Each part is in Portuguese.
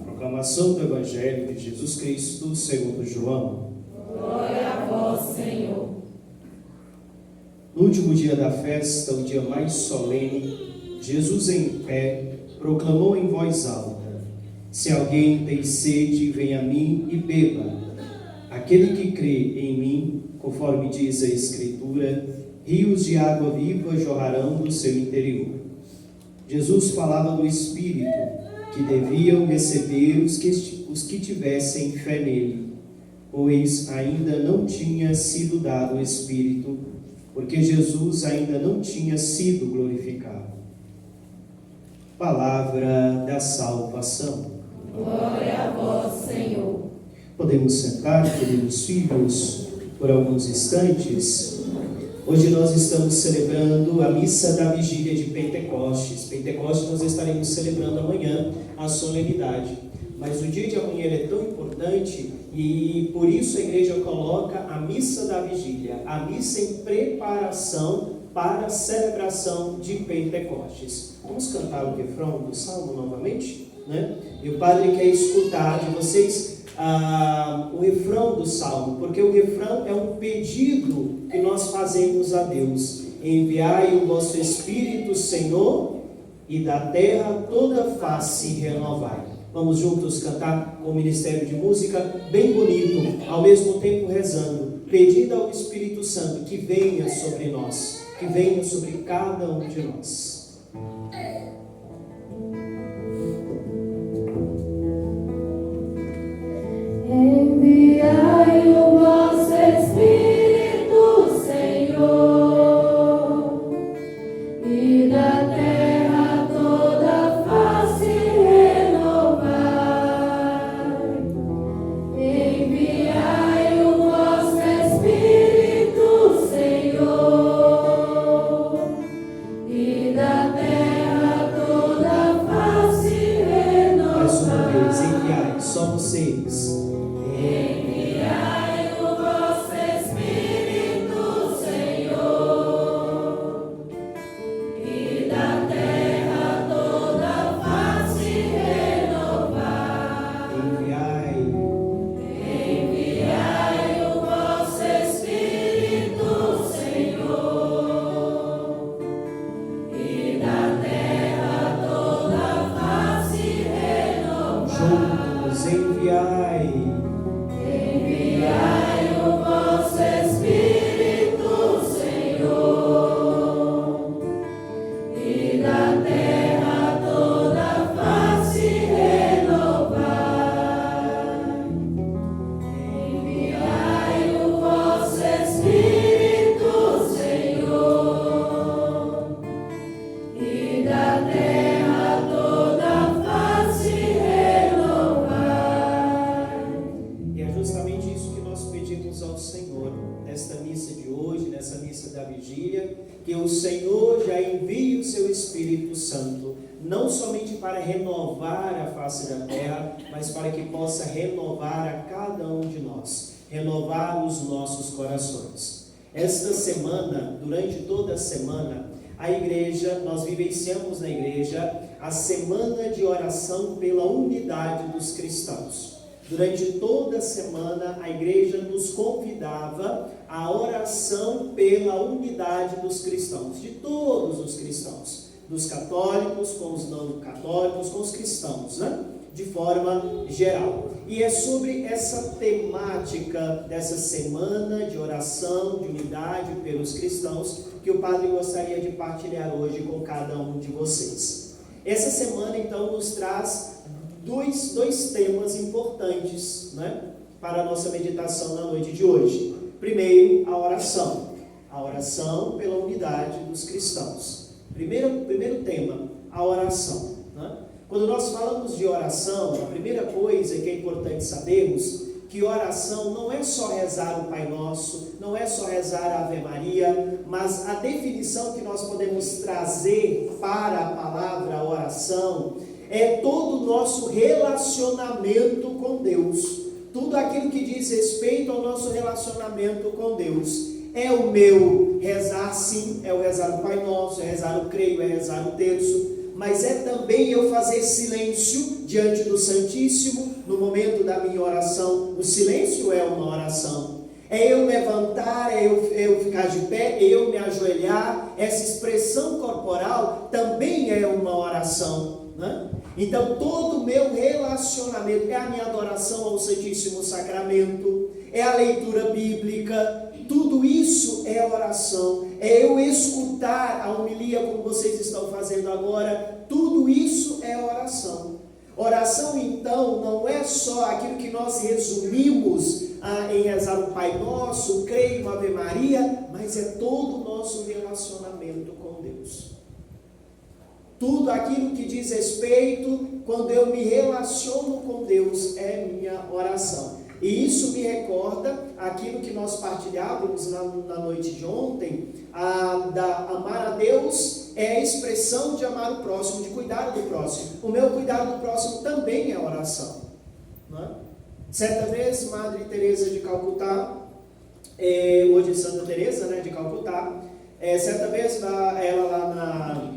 Proclamação do Evangelho de Jesus Cristo segundo João. Glória a vós, Senhor. No último dia da festa, o dia mais solene, Jesus em pé proclamou em voz alta: se alguém tem sede, venha a mim e beba. Aquele que crê em mim, conforme diz a Escritura, rios de água viva jorrarão do seu interior. Jesus falava do Espírito, que deviam receber os que tivessem fé nele, pois ainda não tinha sido dado o Espírito, porque Jesus ainda não tinha sido glorificado. Palavra da salvação. Glória a vós, Senhor. Podemos sentar, queridos filhos, por alguns instantes. Hoje nós estamos celebrando a missa da vigília de Pentecostes. Pentecostes nós estaremos celebrando amanhã a solenidade. Mas o dia de amanhã é tão importante e por isso a igreja coloca a missa da vigília, a missa em preparação para a celebração de Pentecostes. Vamos cantar o refrão do Salmo novamente? Né? E o padre quer escutar de vocês o refrão do Salmo, porque o refrão é um pedido que nós fazemos a Deus: enviai o vosso Espírito, Senhor, e da terra toda face renovai. Vamos juntos cantar com o Ministério de Música, bem bonito, ao mesmo tempo rezando, pedindo ao Espírito Santo que venha sobre nós, que venha sobre cada um de nós. Enviai o vosso Espírito, Senhor, e da terra toda face renovai. Enviai o vosso Espírito, Senhor, e da terra toda face renovai. Mais uma vez, enviai, só vocês. Enviai o vosso Espírito, Senhor, e da terra toda face renovai. Enviai o vosso Espírito, Senhor, e da terra toda face renovai. Juntos, enviai. Enviai o vosso Espírito, Senhor, e da terra toda face renovai. Enviai o vosso Espírito, Senhor, e da terra toda face renovai. E é justamente isso que nós pedimos ao Senhor, nesta missa de hoje, nessa missa da vigília, que o Senhor já envie o seu Espírito Santo, não somente para renovar a face da terra, mas para que possa renovar a cada um de nós, renovar os nossos corações. Esta semana, durante toda a semana, a igreja, nós vivenciamos na igreja a semana de oração pela unidade dos cristãos. Durante toda a semana, a igreja nos convidava a oração pela unidade dos cristãos, de todos os cristãos, dos católicos, com os não católicos, com os cristãos, né? De forma geral. E é sobre essa temática dessa semana de oração, de unidade pelos cristãos, que o Padre gostaria de partilhar hoje com cada um de vocês. Essa semana, então, nos traz dois temas importantes, né, para a nossa meditação na noite de hoje. Primeiro, a oração pela unidade dos cristãos. Primeiro tema, a oração, né? Quando nós falamos de oração, a primeira coisa que é importante sabermos, que oração não é só rezar o Pai Nosso, não é só rezar a Ave Maria, mas a definição que nós podemos trazer para a palavra oração é todo o nosso relacionamento com Deus, tudo aquilo que diz respeito ao nosso relacionamento com Deus. É o meu rezar, sim, é o rezar o Pai Nosso, é rezar o creio, é rezar o terço, mas é também eu fazer silêncio diante do Santíssimo no momento da minha oração. O silêncio é uma oração. É eu levantar, é eu ficar de pé, é eu me ajoelhar. Essa expressão corporal também é uma oração, né? Então todo o meu relacionamento é a minha adoração ao Santíssimo Sacramento, é a leitura bíblica. Tudo isso é oração, é eu escutar a homilia como vocês estão fazendo agora, tudo isso é oração. Oração, então, não é só aquilo que nós resumimos em rezar o Pai Nosso, o creio, Ave Maria, mas é todo o nosso relacionamento com Deus. Tudo aquilo que diz respeito, quando eu me relaciono com Deus, é minha oração. E isso me recorda aquilo que nós partilhávamos na noite de ontem, amar a Deus é a expressão de amar o próximo, de cuidar do próximo. O meu cuidar do próximo também é oração, não é? Certa vez, Madre Teresa de Calcutá, hoje Santa Teresa, né, de Calcutá, certa vez ela lá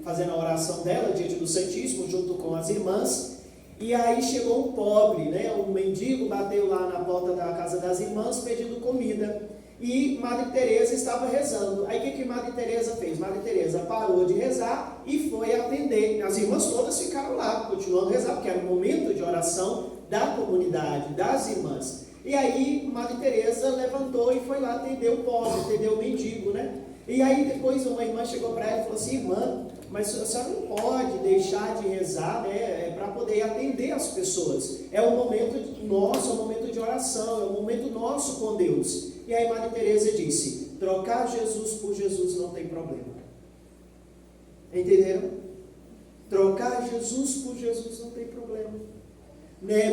fazendo a oração dela diante do Santíssimo, junto com as irmãs, e aí chegou um pobre, né, um mendigo, bateu lá na porta da casa das irmãs pedindo comida, e Madre Teresa estava rezando. Aí o que Madre Teresa fez? Madre Teresa parou de rezar e foi atender. As irmãs todas ficaram lá, continuando a rezar, porque era um momento de oração da comunidade, das irmãs. E aí Madre Teresa levantou e foi lá atender o pobre, atender o mendigo, né? E aí depois uma irmã chegou para ela e falou assim: irmã, mas a senhora não pode deixar de rezar, né, para poder atender as pessoas. É um momento nosso, é um momento de oração, é um momento nosso com Deus. E aí Madre Teresa disse: trocar Jesus por Jesus não tem problema. Entenderam? Trocar Jesus por Jesus não tem problema.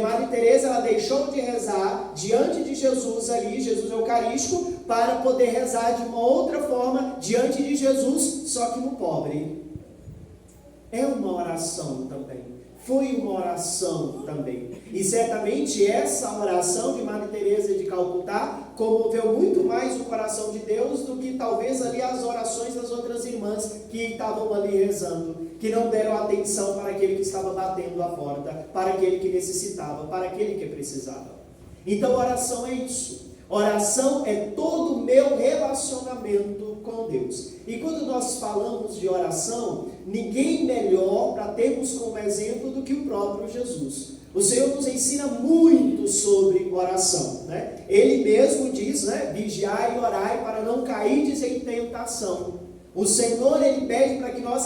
Madre Teresa, ela deixou de rezar diante de Jesus ali, Jesus Eucarístico, para poder rezar de uma outra forma diante de Jesus, só que no pobre. É uma oração também. Foi uma oração também. E certamente essa oração de Madre Teresa de Calcutá comoveu muito mais o coração de Deus do que talvez ali as orações das outras irmãs que estavam ali rezando, que não deram atenção para aquele que estava batendo a porta, para aquele que necessitava, para aquele que precisava. Então oração é isso. Oração é todo o meu relacionamento com Deus. E quando nós falamos de oração, ninguém melhor para termos como exemplo do que o próprio Jesus. O Senhor nos ensina muito sobre oração, né? Ele mesmo diz, né, vigiai e orai para não cairdes em tentação. O Senhor, Ele pede para que nós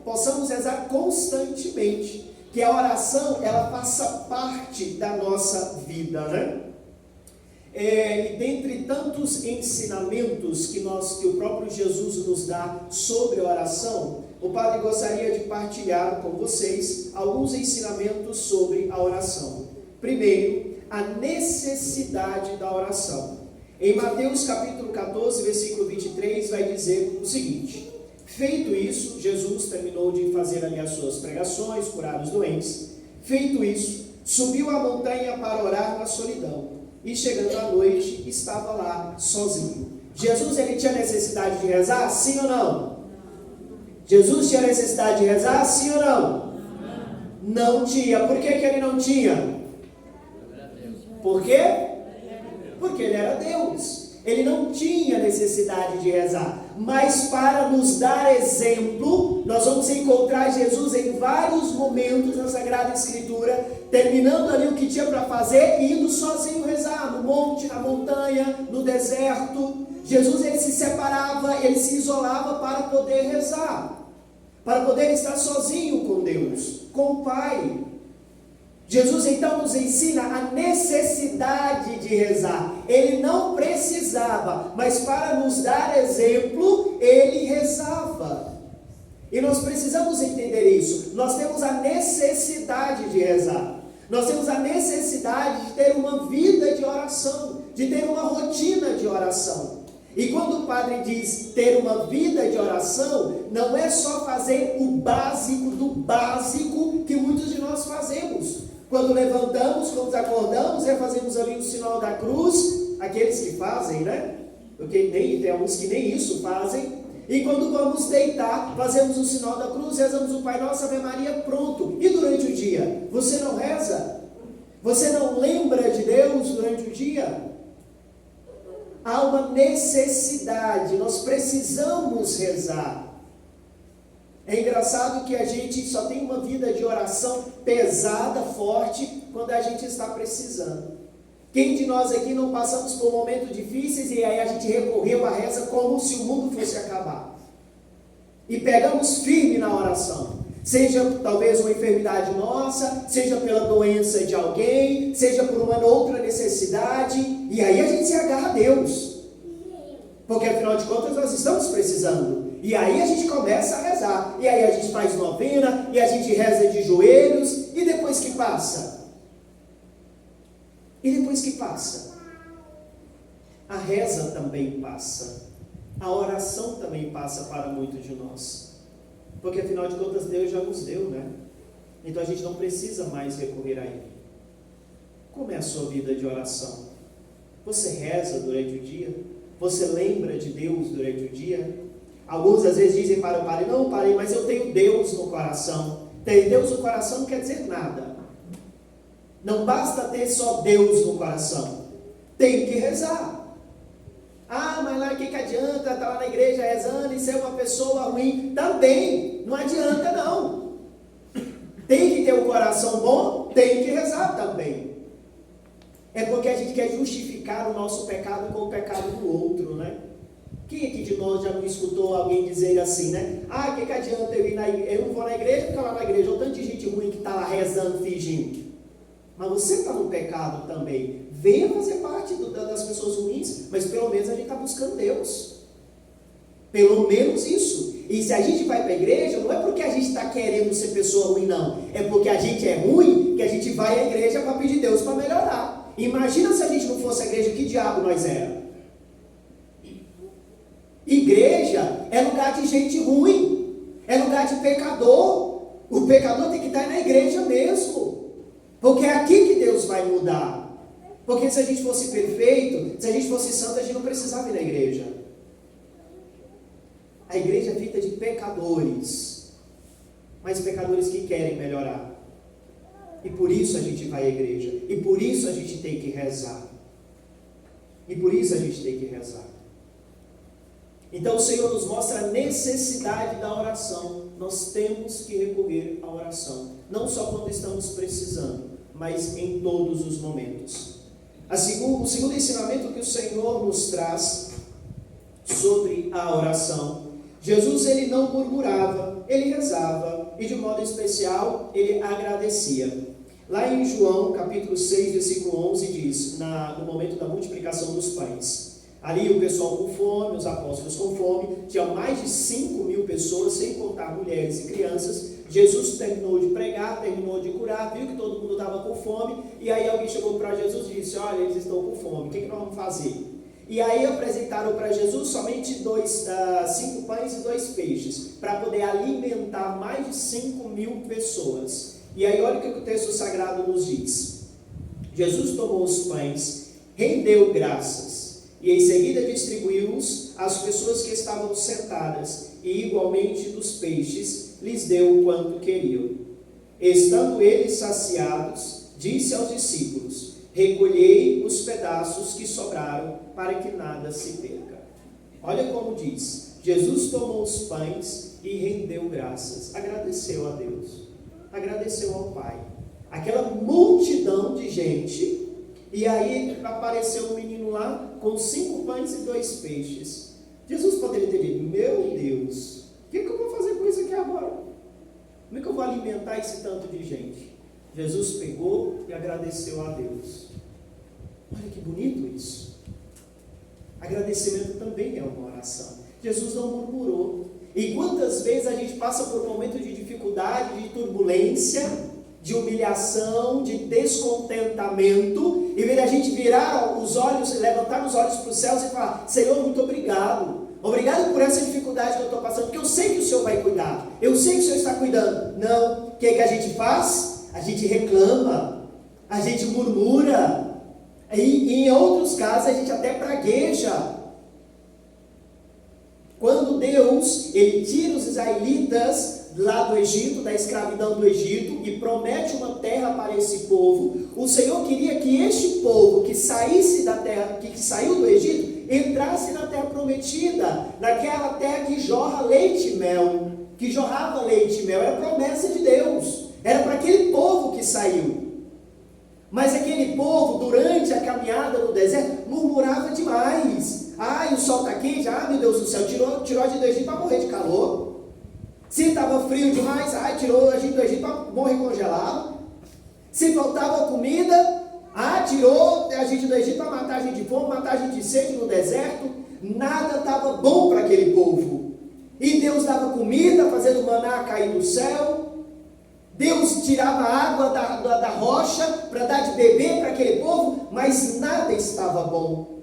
possamos rezar constantemente, que a oração, ela faça parte da nossa vida, né? E dentre tantos ensinamentos que o próprio Jesus nos dá sobre a oração, o Padre gostaria de partilhar com vocês alguns ensinamentos sobre a oração. Primeiro, a necessidade da oração. Em Mateus capítulo 14, versículo 23, vai dizer o seguinte: feito isso, Jesus terminou de fazer ali as suas pregações, curar os doentes. Feito isso, subiu a montanha para orar na solidão. E chegando à noite, estava lá sozinho. Jesus, ele tinha necessidade de rezar? Sim ou não? Jesus tinha necessidade de rezar? Sim ou não? Não tinha. Por que ele não tinha? Por quê? Porque ele era Deus. ele não tinha necessidade de rezar, mas para nos dar exemplo, nós vamos encontrar Jesus em vários momentos na Sagrada Escritura, terminando ali o que tinha para fazer e indo sozinho rezar, no monte, na montanha, no deserto. Jesus, ele se separava, ele se isolava para poder rezar, para poder estar sozinho com Deus, com o Pai. Jesus então nos ensina a necessidade de rezar. Ele não precisava, mas para nos dar exemplo, ele rezava. E nós precisamos entender isso. Nós temos a necessidade de rezar. Nós temos a necessidade de ter uma vida de oração, de ter uma rotina de oração. E quando o padre diz ter uma vida de oração, não é só fazer o básico do básico que muitos de nós fazemos. Quando levantamos, quando acordamos, fazemos ali o sinal da cruz, aqueles que fazem, né? Porque tem alguns que nem isso fazem. E quando vamos deitar, fazemos o sinal da cruz, rezamos o Pai Nosso, Ave Maria, pronto. E durante o dia? Você não reza? Você não lembra de Deus durante o dia? Há uma necessidade, nós precisamos rezar. É engraçado que a gente só tem uma vida de oração pesada, forte, quando a gente está precisando. Quem de nós aqui não passamos por momentos difíceis e aí a gente recorreu à reza como se o mundo fosse acabar? E pegamos firme na oração. Seja talvez uma enfermidade nossa, seja pela doença de alguém, seja por uma outra necessidade, e aí a gente se agarra a Deus. Porque afinal de contas nós estamos precisando. E aí a gente começa a rezar, e aí a gente faz novena, e a gente reza de joelhos, e depois que passa? E depois que passa? A reza também passa, a oração também passa para muitos de nós. Porque afinal de contas Deus já nos deu, né? Então a gente não precisa mais recorrer a Ele. Como é a sua vida de oração? Você reza durante o dia? Você lembra de Deus durante o dia? Alguns às vezes dizem para o padre, não padre, mas eu tenho Deus no coração. Ter Deus no coração não quer dizer nada. Não basta ter só Deus no coração. Tem que rezar. Ah, mas lá o que adianta estar lá na igreja rezando e ser uma pessoa ruim? Também, não adianta não. Tem que ter um coração bom, tem que rezar também. É porque a gente quer justificar o nosso pecado com o pecado do outro, né? Quem aqui de nós já não escutou alguém dizer assim, né? Ah, o que adianta eu ir na igreja? Eu não vou na igreja porque lá na igreja olha o tanto de gente ruim que está lá rezando, fingindo. Mas você está no pecado também. Venha fazer parte das pessoas ruins, mas pelo menos a gente está buscando Deus. Pelo menos isso. E se a gente vai para a igreja, não é porque a gente está querendo ser pessoa ruim, não. É porque a gente é ruim que a gente vai à igreja para pedir Deus para melhorar. Imagina se a gente não fosse à igreja, que diabo nós era? Igreja é lugar de gente ruim, é lugar de pecador. O pecador tem que estar na igreja mesmo, porque é aqui que Deus vai mudar. Porque se a gente fosse perfeito, se a gente fosse santo, a gente não precisava ir na igreja. A igreja é feita de pecadores, mas pecadores que querem melhorar. E por isso a gente vai à igreja, e por isso a gente tem que rezar. E por isso a gente tem que rezar. Então o Senhor nos mostra a necessidade da oração. Nós temos que recorrer à oração, não só quando estamos precisando, mas em todos os momentos. O segundo ensinamento que o Senhor nos traz sobre a oração: Jesus, ele não murmurava, ele rezava, e de modo especial ele agradecia. Lá em João capítulo 6, versículo 11 diz, no momento da multiplicação dos pães, ali o pessoal com fome, os apóstolos com fome, tinha mais de 5.000 pessoas, sem contar mulheres e crianças. Jesus terminou de pregar, terminou de curar, viu que todo mundo estava com fome, e aí alguém chegou para Jesus e disse, olha, eles estão com fome, o que nós vamos fazer? E aí apresentaram para Jesus somente 5 pães e 2 peixes, para poder alimentar mais de 5.000 pessoas. E aí olha o que o texto sagrado nos diz. Jesus tomou os pães, rendeu graças, e em seguida distribuiu-os às pessoas que estavam sentadas, e igualmente dos peixes lhes deu quanto queriam. Estando eles saciados, disse aos discípulos, recolhei os pedaços que sobraram, para que nada se perca. Olha como diz, Jesus tomou os pães e rendeu graças, agradeceu a Deus, agradeceu ao Pai. Aquela multidão de gente, e aí apareceu um menino lá com 5 pães e 2 peixes. Jesus poderia ter dito, meu Deus, o que eu vou fazer com isso aqui agora? Como é que eu vou alimentar esse tanto de gente? Jesus pegou e agradeceu a Deus. Olha que bonito isso. Agradecimento também é uma oração. Jesus não murmurou. E quantas vezes a gente passa por momentos de dificuldade, de turbulência, de humilhação, de descontentamento, e ver a gente virar os olhos, levantar os olhos para os céus e falar, Senhor, muito obrigado. Obrigado por essa dificuldade que eu estou passando, porque eu sei que o Senhor vai cuidar. Eu sei que o Senhor está cuidando. Não. O que a gente faz? A gente reclama. A gente murmura. E em outros casos a gente até pragueja. Quando Deus, Ele tira os israelitas lá do Egito, da escravidão do Egito, e promete uma terra para esse povo, o Senhor queria que este povo que saísse da terra, que saiu do Egito, entrasse na terra prometida, naquela terra que jorra leite e mel, que jorrava leite e mel, era promessa de Deus, era para aquele povo que saiu. Mas aquele povo, durante a caminhada no deserto, murmurava demais. Ai, o sol está quente, meu Deus do céu, tirou a gente do Egito para morrer de calor. Se estava frio demais, tirou a gente do Egito para morrer congelado. Se faltava comida, tirou a gente do Egito para matar a gente de fome, matar a gente de sede no deserto. Nada estava bom para aquele povo. E Deus dava comida, fazendo o maná cair do céu. Deus tirava água da rocha para dar de beber para aquele povo, mas nada estava bom.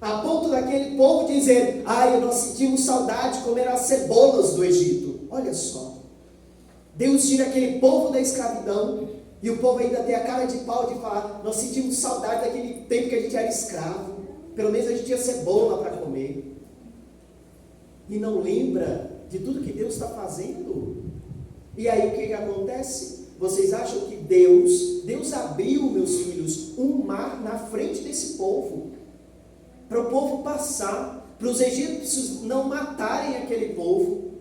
A ponto daquele povo dizer, nós sentimos saudade de comer as cebolas do Egito. Olha só, Deus tira aquele povo da escravidão, e o povo ainda tem a cara de pau de falar, nós sentimos saudade daquele tempo que a gente era escravo, pelo menos a gente tinha cebola para comer. E não lembra de tudo que Deus está fazendo. E aí o que acontece? Vocês acham que Deus abriu, meus filhos, um mar na frente desse povo, para o povo passar, para os egípcios não matarem aquele povo,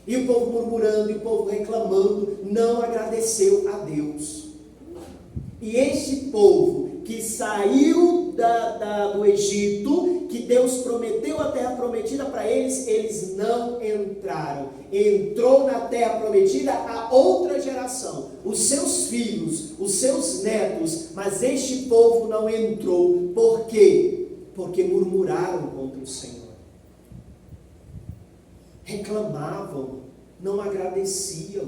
e o povo murmurando, e o povo reclamando, não agradeceu a Deus. E este povo que saiu do Egito, que Deus prometeu a terra prometida para eles, eles não entraram. Entrou na terra prometida a outra geração, os seus filhos, os seus netos, mas este povo não entrou. Por quê? Porque murmuraram contra o Senhor. Reclamavam, não agradeciam.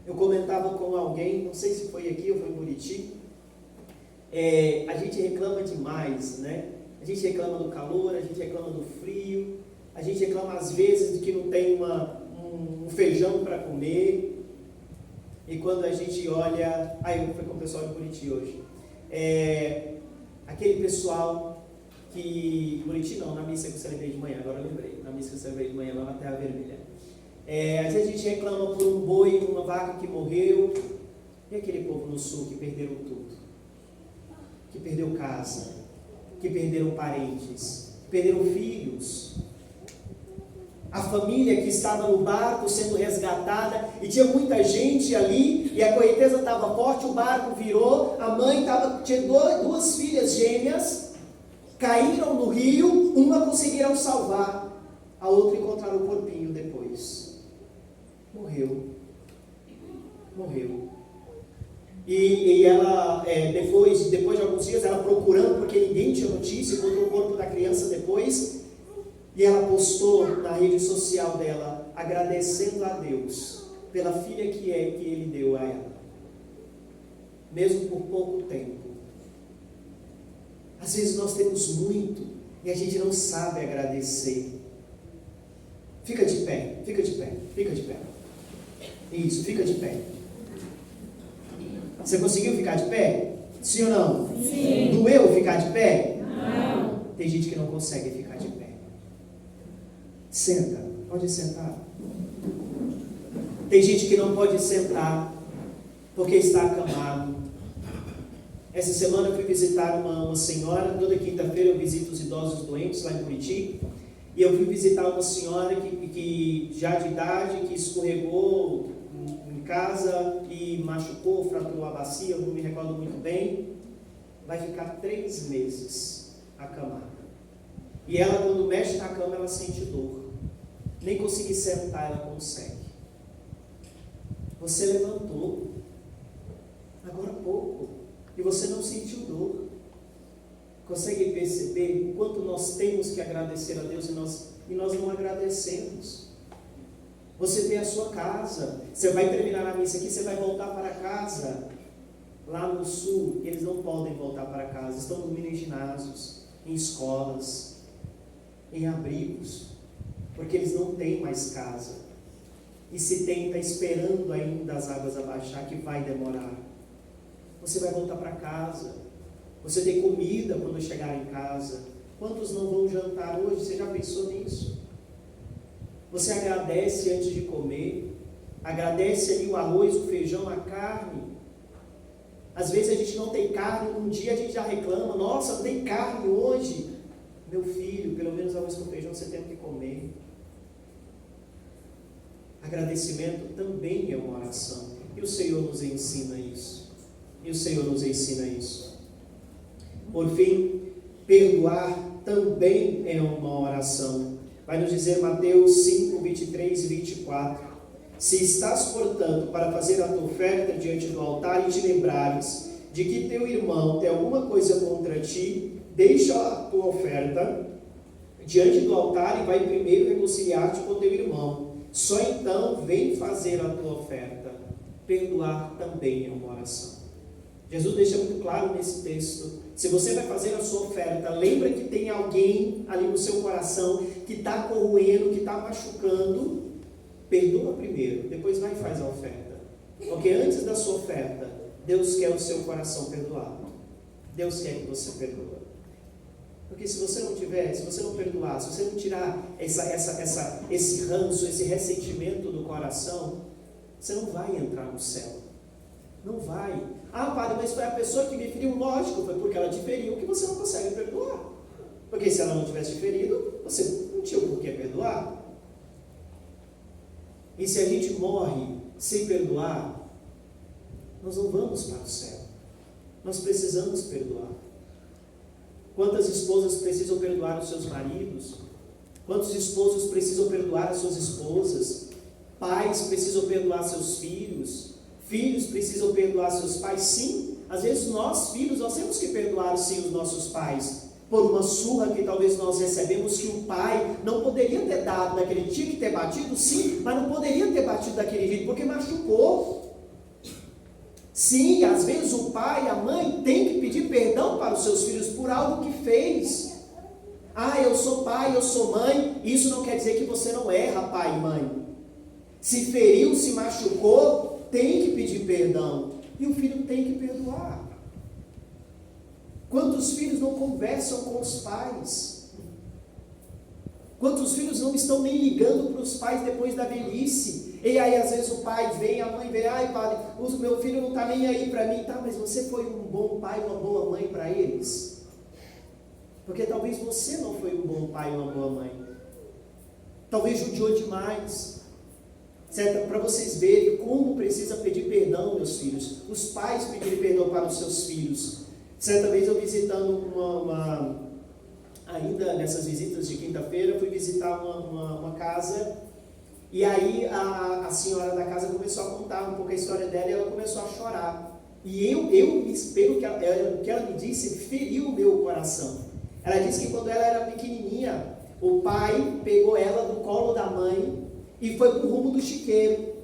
Eu comentava com alguém, não sei se foi aqui ou foi em Buriti, a gente reclama demais, né? A gente reclama do calor, a gente reclama do frio, a gente reclama às vezes de que não tem um feijão para comer. E quando a gente olha, eu fui com o pessoal de Buriti hoje, aquele pessoal que, Buriti não, na missa que eu celebrei de manhã, agora eu lembrei, na missa que eu celebrei de manhã lá na Terra Vermelha, às vezes a gente reclama por um boi, uma vaca que morreu, e aquele povo no sul que perderam tudo, que perdeu casa, que perderam parentes, que perderam filhos, a família que estava no barco sendo resgatada, e tinha muita gente ali, e a correnteza estava forte, o barco virou, a mãe tinha duas filhas gêmeas, caíram no rio, uma conseguiram salvar, a outra encontraram o corpinho depois. Morreu. E ela, depois de alguns dias, ela procurando, porque ninguém tinha notícia, encontrou o corpo da criança depois, e ela postou na rede social dela, agradecendo a Deus pela filha que Ele deu a ela, mesmo por pouco tempo. Às vezes nós temos muito, e a gente não sabe agradecer. Fica de pé. Isso, fica de pé. Você conseguiu ficar de pé? Sim ou não? Sim. Doeu ficar de pé? Não. Tem gente que não consegue ficar de pé. Senta, pode sentar. Tem gente que não pode sentar porque está acamado. Essa semana eu fui visitar uma senhora, toda quinta-feira eu visito os idosos doentes lá em Curitiba, e eu fui visitar uma senhora que já de idade, que escorregou em casa e machucou, fraturou a bacia, eu não me recordo muito bem, vai ficar 3 meses acamada. E ela, quando mexe na cama, ela sente dor. Nem conseguir sentar, ela consegue. Você levantou, agora há pouco, e você não sentiu dor. Consegue perceber o quanto nós temos que agradecer a Deus e nós não agradecemos? Você tem a sua casa, você vai terminar a missa aqui, você vai voltar para casa. Lá no sul, eles não podem voltar para casa, estão dormindo em ginásios, em escolas, em abrigos, porque eles não têm mais casa. E se tem, está esperando ainda as águas abaixar, que vai demorar. Você vai voltar para casa, você tem comida quando chegar em casa. Quantos não vão jantar hoje? Você já pensou nisso? Você agradece antes de comer, agradece ali o arroz, o feijão, a carne. Às vezes a gente não tem carne, um dia a gente já reclama, nossa, não tem carne hoje. Meu filho, pelo menos arroz com feijão você tem que comer. Agradecimento também é uma oração. E o Senhor nos ensina isso. Por fim, perdoar também é uma oração. Vai nos dizer Mateus 5, 23 e 24. Se estás, portanto, para fazer a tua oferta diante do altar e te lembrares de que teu irmão tem alguma coisa contra ti, deixa a tua oferta diante do altar e vai primeiro reconciliar-te com teu irmão. Só então vem fazer a tua oferta. Perdoar também é uma oração. Jesus deixa muito claro nesse texto. Se você vai fazer a sua oferta, lembra que tem alguém ali no seu coração que está corroendo, que está machucando. Perdoa primeiro, depois vai e faz a oferta. Porque antes da sua oferta, Deus quer o seu coração perdoado. Deus quer que você perdoe. Porque se você não tiver, se você não perdoar, se você não tirar esse ranço, esse ressentimento do coração, você não vai entrar no céu. Não vai. Ah, padre, mas foi a pessoa que me feriu. Lógico, foi porque ela te feriu que você não consegue perdoar. Porque se ela não tivesse te ferido, você não tinha o porquê perdoar. E se a gente morre sem perdoar, nós não vamos para o céu. Nós precisamos perdoar. Quantas esposas precisam perdoar os seus maridos? Quantos esposos precisam perdoar as suas esposas? Pais precisam perdoar seus filhos? Filhos precisam perdoar seus pais? Sim, às vezes nós, filhos, nós temos que perdoar sim os nossos pais. Por uma surra que talvez nós recebemos, que o pai não poderia ter dado daquele, tinha que ter batido, sim, mas não poderia ter batido daquele jeito, porque machucou. Sim, às vezes o pai, a mãe tem que pedir perdão para os seus filhos por algo que fez. Ah, eu sou pai, eu sou mãe, isso não quer dizer que você não erra, pai e mãe. Se feriu, se machucou, tem que pedir perdão, e o filho tem que perdoar. Quantos filhos não conversam com os pais? Quantos filhos não estão nem ligando para os pais depois da velhice? E aí às vezes o pai vem, a mãe vem, ai padre, o meu filho não está nem aí para mim. Tá, mas você foi um bom pai, uma boa mãe para eles? Porque talvez você não foi um bom pai, uma boa mãe. Talvez judiou demais. Certo? Para vocês verem como precisa pedir perdão, meus filhos. Os pais pedirem perdão para os seus filhos. Certa vez eu visitando ainda nessas visitas de quinta-feira, fui visitar uma casa, e aí a senhora da casa começou a contar um pouco a história dela, e ela começou a chorar. E pelo que ela me disse, feriu o meu coração. Ela disse que quando ela era pequenininha, o pai pegou ela do colo da mãe e foi para o rumo do chiqueiro.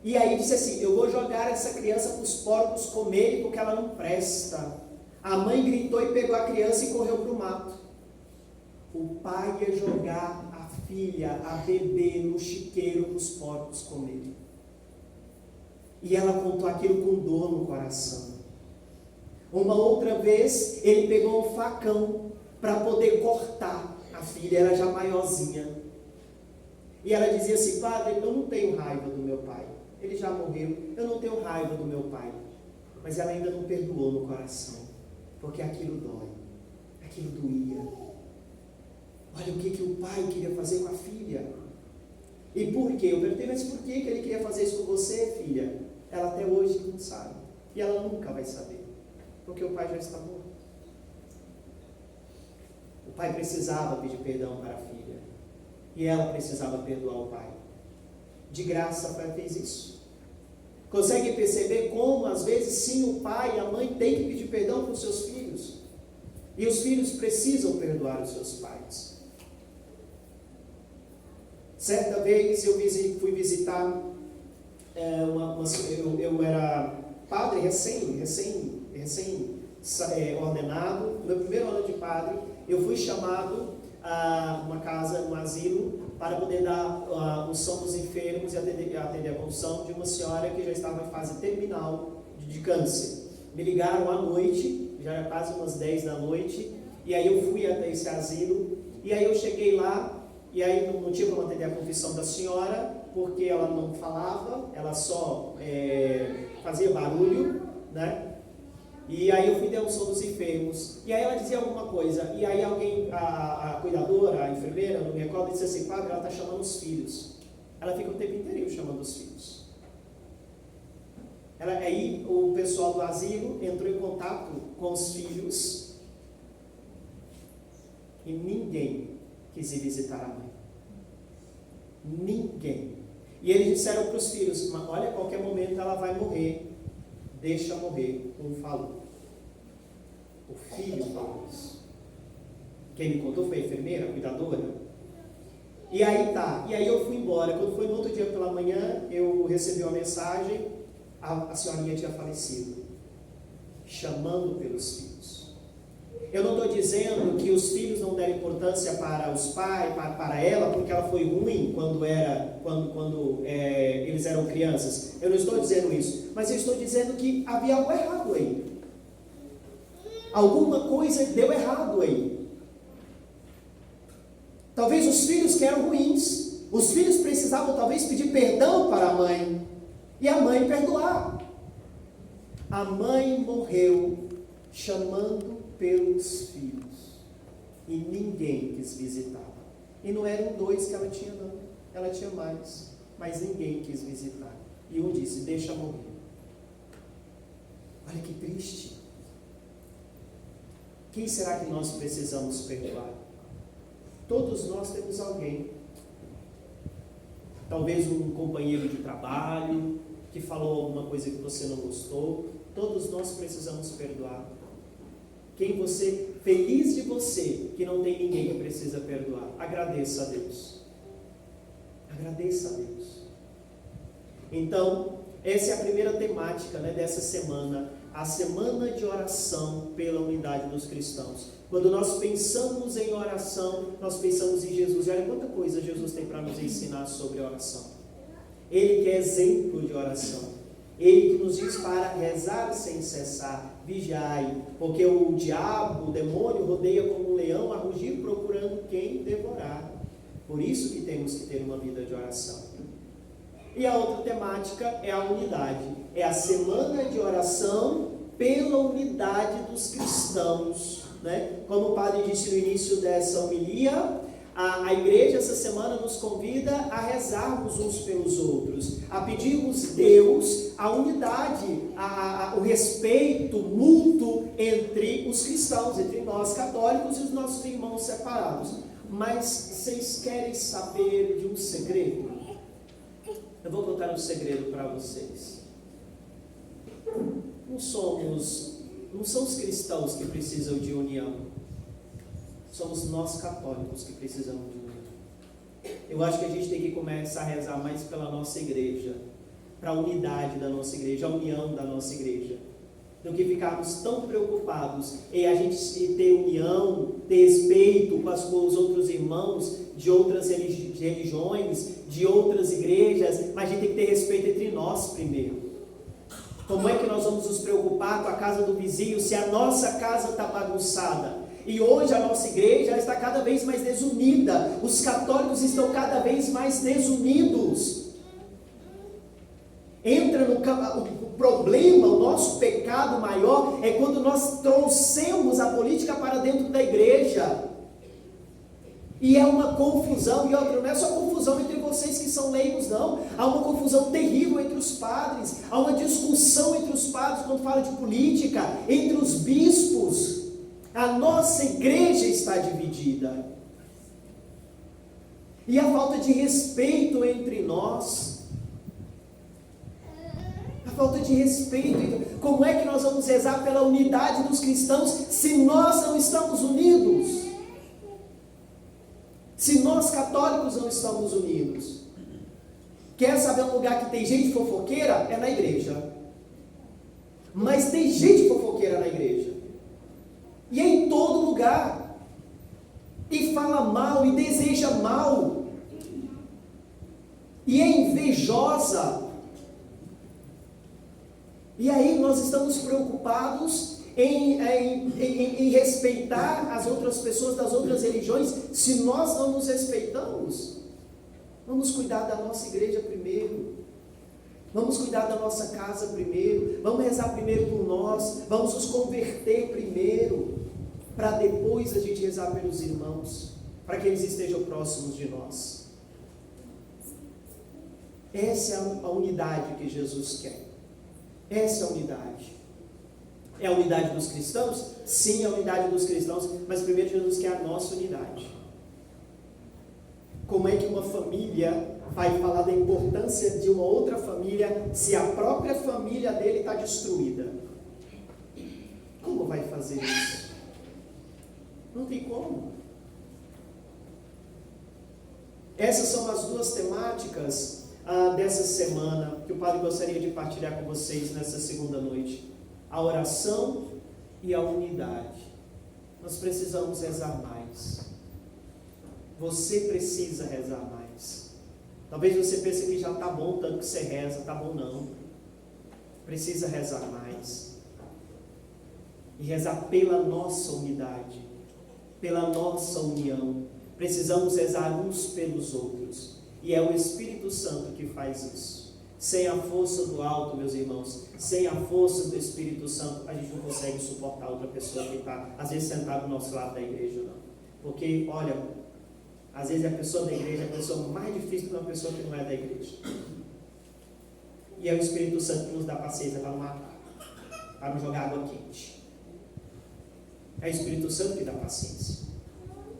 E aí disse assim, eu vou jogar essa criança para os porcos comerem porque ela não presta. A mãe gritou e pegou a criança e correu para o mato. O pai ia jogar a filha, a bebê, no chiqueiro para os porcos comerem. E ela contou aquilo com dor no coração. Uma outra vez, ele pegou um facão para poder cortar a filha, era já maiorzinha. E ela dizia assim, padre, eu não tenho raiva do meu pai. Ele já morreu, eu não tenho raiva do meu pai. mas ela ainda não perdoou no coração, porque aquilo dói, aquilo doía. Olha o que o pai queria fazer com a filha. E por quê? Eu perguntei, mas por que ele queria fazer isso com você, filha? Ela até hoje não sabe, e ela nunca vai saber, porque o pai já está morto. O pai precisava pedir perdão para a filha, e ela precisava perdoar o pai. De graça o pai fez isso. Consegue perceber como às vezes sim o pai e a mãe têm que pedir perdão para os seus filhos, e os filhos precisam perdoar os seus pais. Certa vez eu fui visitar eu era padre ordenado. No meu primeiro ano de padre, eu fui chamado a uma casa, um asilo, para poder dar unção dos enfermos e atender a unção de uma senhora que já estava em fase terminal de câncer. Me ligaram à noite, já era quase umas 10 da noite, e aí eu fui até esse asilo, e aí eu cheguei lá, e aí não tinha como atender a confissão da senhora, porque ela não falava, ela só fazia barulho, né? E aí eu fui dar unção dos enfermos, e aí ela dizia alguma coisa, e aí alguém, a cuidadora, a enfermeira, não me recordo, disse assim: padre, ela está chamando os filhos. Ela fica o tempo inteiro chamando os filhos. Aí o pessoal do asilo entrou em contato com os filhos, e ninguém quis ir visitar a mãe. Ninguém. E eles disseram para os filhos: olha, a qualquer momento ela vai morrer, deixa morrer. Um falou. O filho falou isso. Quem me contou foi a enfermeira, a cuidadora. E aí tá, e aí eu fui embora. Quando foi no outro dia pela manhã, eu recebi uma mensagem, a senhorinha tinha falecido, chamando pelos filhos. Eu não estou dizendo que os filhos não deram importância para os pais, para ela, porque ela foi ruim quando eles eram crianças. Eu não estou dizendo isso, mas eu estou dizendo que havia algo errado aí. Alguma coisa deu errado aí. Talvez os filhos que eram ruins, os filhos precisavam talvez pedir perdão para a mãe, e a mãe perdoar. A mãe morreu chamando pelos filhos, e ninguém quis visitá-la. E não eram 2 que ela tinha, não, ela tinha mais, mas ninguém quis visitar. E um disse: deixa morrer. Olha que triste. Quem será que nós precisamos perdoar? Todos nós temos alguém, talvez um companheiro de trabalho que falou alguma coisa que você não gostou. Todos nós precisamos perdoar. Feliz de você que não tem ninguém que precisa perdoar. Agradeça a Deus. Agradeça a Deus. Então, essa é a primeira temática, né, dessa semana, a semana de oração pela unidade dos cristãos. Quando nós pensamos em oração, nós pensamos em Jesus. E olha quanta coisa Jesus tem para nos ensinar sobre oração. Ele que é exemplo de oração. Ele que nos diz para rezar sem cessar, vigiai, porque o diabo, o demônio, rodeia como um leão a rugir, procurando quem devorar. Por isso que temos que ter uma vida de oração. E a outra temática é a unidade. É a semana de oração pela unidade dos cristãos, né? Como o padre disse no início dessa homilia, a igreja essa semana nos convida a rezarmos uns pelos outros, a pedirmos Deus a unidade, o respeito mútuo entre os cristãos, entre nós católicos e os nossos irmãos separados. Mas vocês querem saber de um segredo? Eu vou contar um segredo para vocês. Não são os cristãos que precisam de união. Somos nós católicos que precisamos de união. Eu acho que a gente tem que começar a rezar mais pela nossa igreja, para a unidade da nossa igreja, a união da nossa igreja, do que ficarmos tão preocupados em a gente ter união, ter respeito com os outros irmãos de outras religiões, de outras igrejas, mas a gente tem que ter respeito entre nós primeiro. Como é que nós vamos nos preocupar com a casa do vizinho se a nossa casa está bagunçada? E hoje a nossa igreja está cada vez mais desunida. Os católicos estão cada vez mais desunidos. entra o problema, o nosso pecado maior é quando nós trouxemos a política para dentro da igreja. E é uma confusão, e outra, não é só confusão entre vocês que são leigos, não. Há uma confusão terrível entre os padres, há uma discussão entre os padres quando fala de política, entre os bispos. A nossa igreja está dividida. E a falta de respeito entre nós. A falta de respeito. Como é que nós vamos rezar pela unidade dos cristãos se nós não estamos unidos? Se nós católicos não estamos unidos? Quer saber um lugar que tem gente fofoqueira? É na igreja. Mas tem gente fofoqueira na igreja. E é em todo lugar. E fala mal, e deseja mal. E é invejosa. E aí nós estamos preocupados em respeitar as outras pessoas das outras religiões, se nós não nos respeitamos. Vamos cuidar da nossa igreja primeiro. Vamos cuidar da nossa casa primeiro. Vamos rezar primeiro por nós. Vamos nos converter primeiro, para depois a gente rezar pelos irmãos, para que eles estejam próximos de nós. Essa é a unidade que Jesus quer. Essa é a unidade. É a unidade dos cristãos? Sim, é a unidade dos cristãos, mas primeiro Jesus quer a nossa unidade. Como é que uma família vai falar da importância de uma outra família se a própria família dele está destruída? Como vai fazer isso? Não tem como. Essas são as duas temáticas dessa semana que o Padre gostaria de partilhar com vocês nessa segunda noite. A oração e a unidade. Nós precisamos rezar mais. Você precisa rezar mais. Talvez você pense que já está bom tanto que você reza. Está bom não. Precisa rezar mais. E rezar pela nossa unidade, pela nossa união. Precisamos rezar uns pelos outros. E é o Espírito Santo que faz isso. Sem a força do alto, meus irmãos, sem a força do Espírito Santo, a gente não consegue suportar outra pessoa que está, às vezes, sentada do nosso lado da igreja, não. Porque, olha, às vezes a pessoa da igreja é a pessoa mais difícil que uma pessoa que não é da igreja. E é o Espírito Santo que nos dá paciência para não matar, para não jogar água quente. É o Espírito Santo que dá paciência.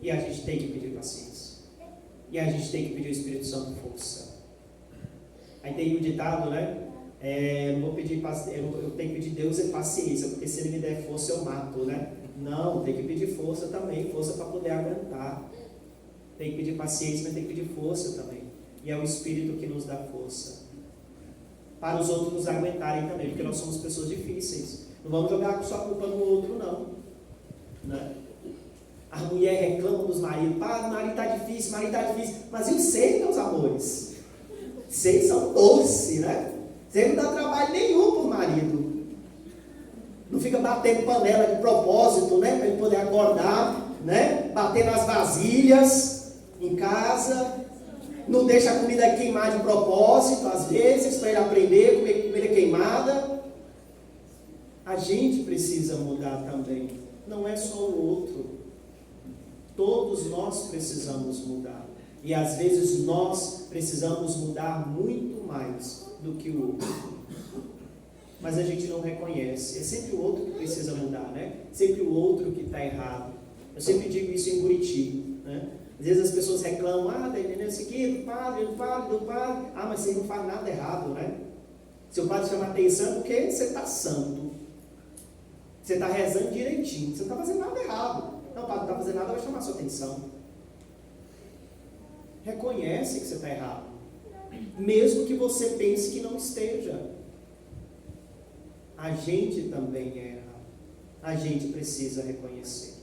E a gente tem que pedir paciência. E a gente tem que pedir ao Espírito Santo força. Aí tem um ditado, né? Não vou pedir eu tenho que pedir Deus paciência, porque se Ele me der força eu mato, né? Não, tem que pedir força também, força para poder aguentar. Tem que pedir paciência, mas tem que pedir força também. E é o Espírito que nos dá força. Para os outros nos aguentarem também, porque nós somos pessoas difíceis. Não vamos jogar só a culpa no outro, não. Né? A mulher reclama dos maridos. O marido está difícil, Mas e vocês, meus amores? Vocês são doces, né? Você não dá trabalho nenhum para o marido. Não fica batendo panela de propósito, né? Para ele poder acordar, né? Bater nas vasilhas em casa. Não deixa a comida queimar de propósito, às vezes, para ele aprender a comer comida queimada. A gente precisa mudar também. Não é só o outro. Todos nós precisamos mudar. E às vezes nós precisamos mudar muito mais do que o outro. Mas a gente não reconhece. É sempre o outro que precisa mudar, né? Sempre o outro que está errado. Eu sempre digo isso em Buriti, né? Às vezes as pessoas reclamam, isso aqui, do padre. Mas você não faz nada errado, né? Seu padre chama atenção porque você está santo. Você está rezando direitinho. Você não está fazendo nada errado. Não, o padre não está fazendo nada, vai chamar a sua atenção. Reconhece que você está errado, mesmo que você pense que não esteja. A gente também erra, a gente precisa reconhecer.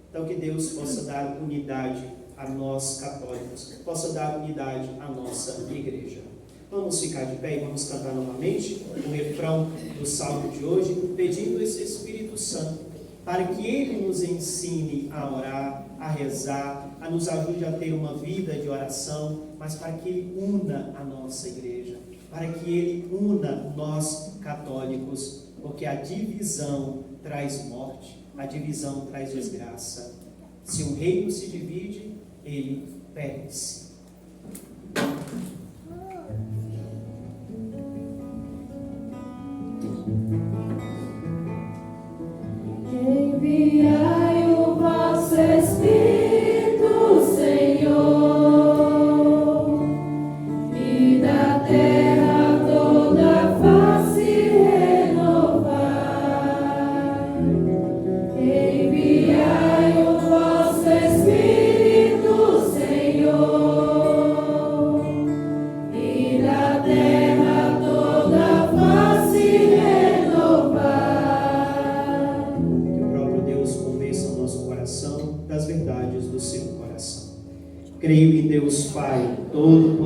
Então que Deus possa dar unidade a nós católicos, possa dar unidade à nossa igreja. Vamos ficar de pé e vamos cantar novamente o refrão do salmo de hoje, pedindo esse Espírito Santo para que Ele nos ensine a orar, a rezar, a nos ajude a ter uma vida de oração, mas para que Ele una a nossa igreja. para que Ele una nós católicos, porque a divisão traz morte, a divisão traz desgraça. Se um reino se divide, ele perece. Enviai o vosso Espírito, Senhor, e da terra toda a face renovar. Enviai o vosso Espírito, Senhor, e da terra toda a face renovar. Que o próprio Deus convença o nosso coração das verdades do seu coração. Creio em Deus Pai, todo